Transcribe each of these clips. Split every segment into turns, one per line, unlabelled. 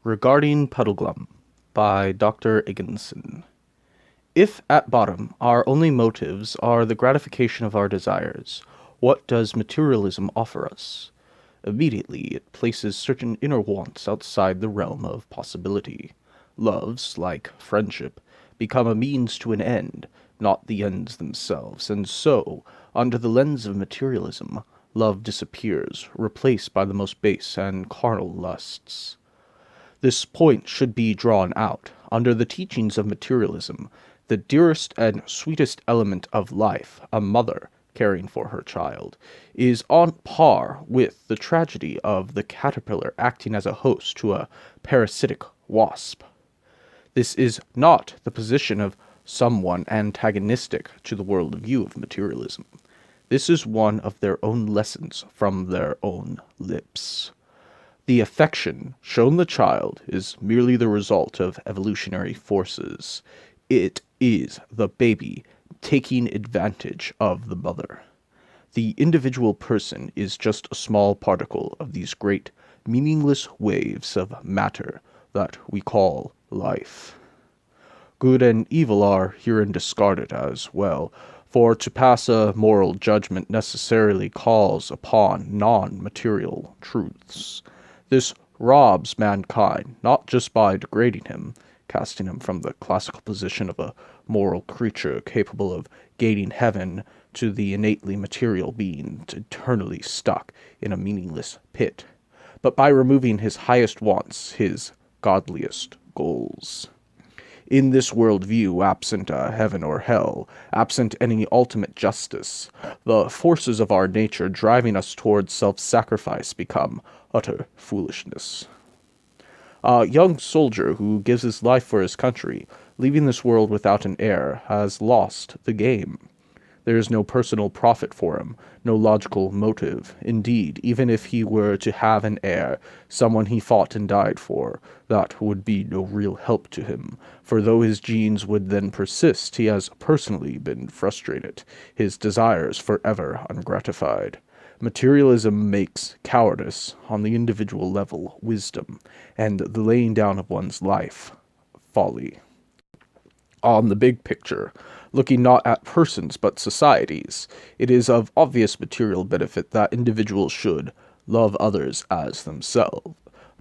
Regarding Puddleglum by Dr. Iggenson. If at bottom our only motives are the gratification of our desires, what does materialism offer us? Immediately it places certain inner wants outside the realm of possibility. Loves, like friendship, become a means to an end, not the ends themselves, and so, under the lens of materialism, love disappears, replaced by the most base and carnal lusts. This point should be drawn out. Under the teachings of materialism, the dearest and sweetest element of life, a mother caring for her child, is on par with the tragedy of the caterpillar acting as a host to a parasitic wasp. This is not the position of someone antagonistic to the worldview of materialism. This is one of their own lessons from their own lips. The affection shown the child is merely the result of evolutionary forces. It is the baby taking advantage of the mother. The individual person is just a small particle of these great, meaningless waves of matter that we call life. Good and evil are herein discarded as well, for to pass a moral judgment necessarily calls upon non-material truths. This robs mankind, not just by degrading him, casting him from the classical position of a moral creature capable of gaining heaven to the innately material being eternally stuck in a meaningless pit, but by removing his highest wants, his godliest goals. In this worldview, absent a heaven or hell, absent any ultimate justice, the forces of our nature driving us towards self-sacrifice become utter foolishness. A young soldier who gives his life for his country, leaving this world without an heir, has lost the game. There is no personal profit for him, no logical motive. Indeed, even if he were to have an heir, someone he fought and died for, that would be no real help to him, for though his genes would then persist, he has personally been frustrated, his desires forever ungratified. Materialism makes cowardice, on the individual level, wisdom, and the laying down of one's life, folly. On the big picture, looking not at persons but societies, it is of obvious material benefit that individuals should love others as themselves.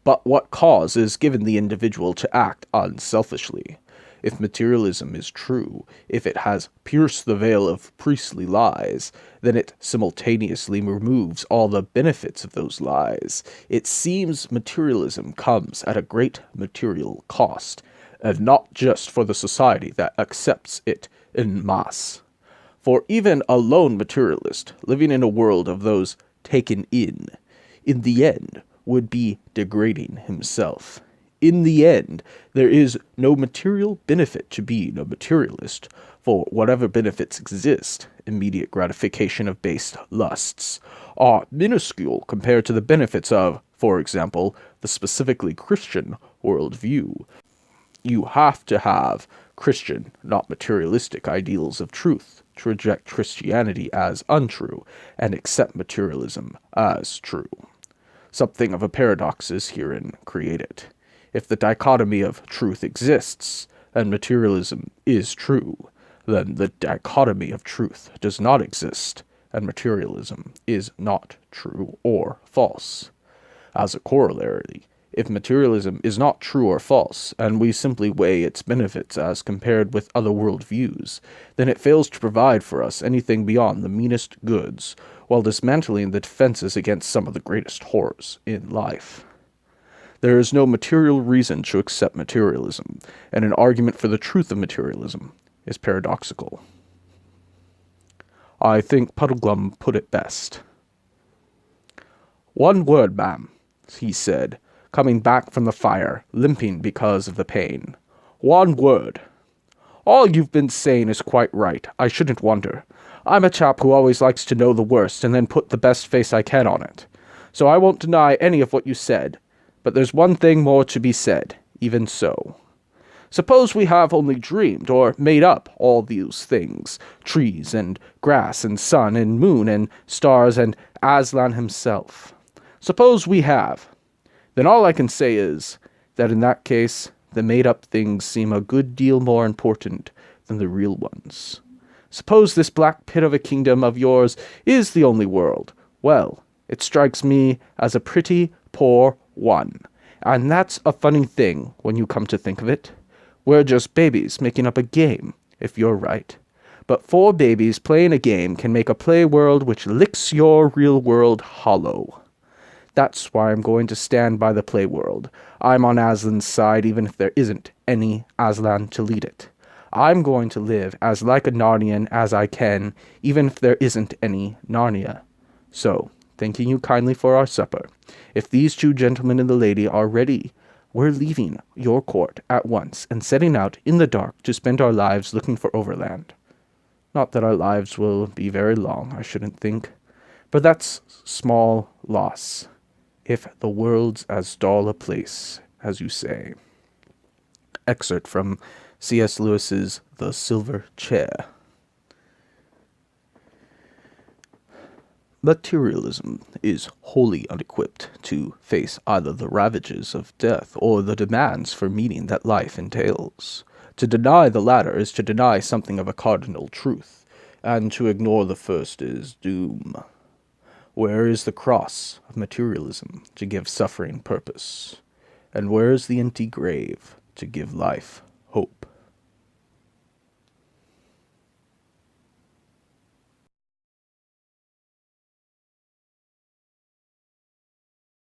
But what cause is given the individual to act unselfishly? If materialism is true, if it has pierced the veil of priestly lies, then it simultaneously removes all the benefits of those lies. It seems materialism comes at a great material cost, and not just for the society that accepts it en masse. For even a lone materialist, living in a world of those taken in the end, would be degrading himself. In the end, there is no material benefit to being a materialist, for whatever benefits exist, immediate gratification of base lusts, are minuscule compared to the benefits of, for example, the specifically Christian worldview. You have to have Christian, not materialistic, ideals of truth to reject Christianity as untrue and accept materialism as true. Something of a paradox is herein created. If the dichotomy of truth exists, and materialism is true, then the dichotomy of truth does not exist, and materialism is not true or false. As a corollary, if materialism is not true or false, and we simply weigh its benefits as compared with other worldviews, then it fails to provide for us anything beyond the meanest goods, while dismantling the defenses against some of the greatest horrors in life. There is no material reason to accept materialism, and an argument for the truth of materialism is paradoxical. I think Puddleglum put it best. "One word, ma'am," he said, coming back from the fire, limping because of the pain. "One word. All you've been saying is quite right. I shouldn't wonder. I'm a chap who always likes to know the worst and then put the best face I can on it. So I won't deny any of what you said. But there's one thing more to be said, even so. Suppose we have only dreamed or made up all these things, trees and grass and sun and moon and stars and Aslan himself. Suppose we have. Then all I can say is that in that case, the made-up things seem a good deal more important than the real ones. Suppose this black pit of a kingdom of yours is the only world. Well, it strikes me as a pretty poor one. And that's a funny thing when you come to think of it. We're just babies making up a game, if you're right. But 4 babies playing a game can make a play world which licks your real world hollow. That's why I'm going to stand by the play world. I'm on Aslan's side even if there isn't any Aslan to lead it. I'm going to live as like a Narnian as I can, even if there isn't any Narnia. So, thanking you kindly for our supper, if these 2 gentlemen and the lady are ready, we're leaving your court at once and setting out in the dark to spend our lives looking for Overland. Not that our lives will be very long, I shouldn't think, but that's small loss, if the world's as dull a place as you say. Excerpt from C.S. Lewis's The Silver Chair. Materialism is wholly unequipped to face either the ravages of death or the demands for meaning that life entails. To deny the latter is to deny something of a cardinal truth, and to ignore the first is doom. Where is the cross of materialism to give suffering purpose? And where is the empty grave to give life hope?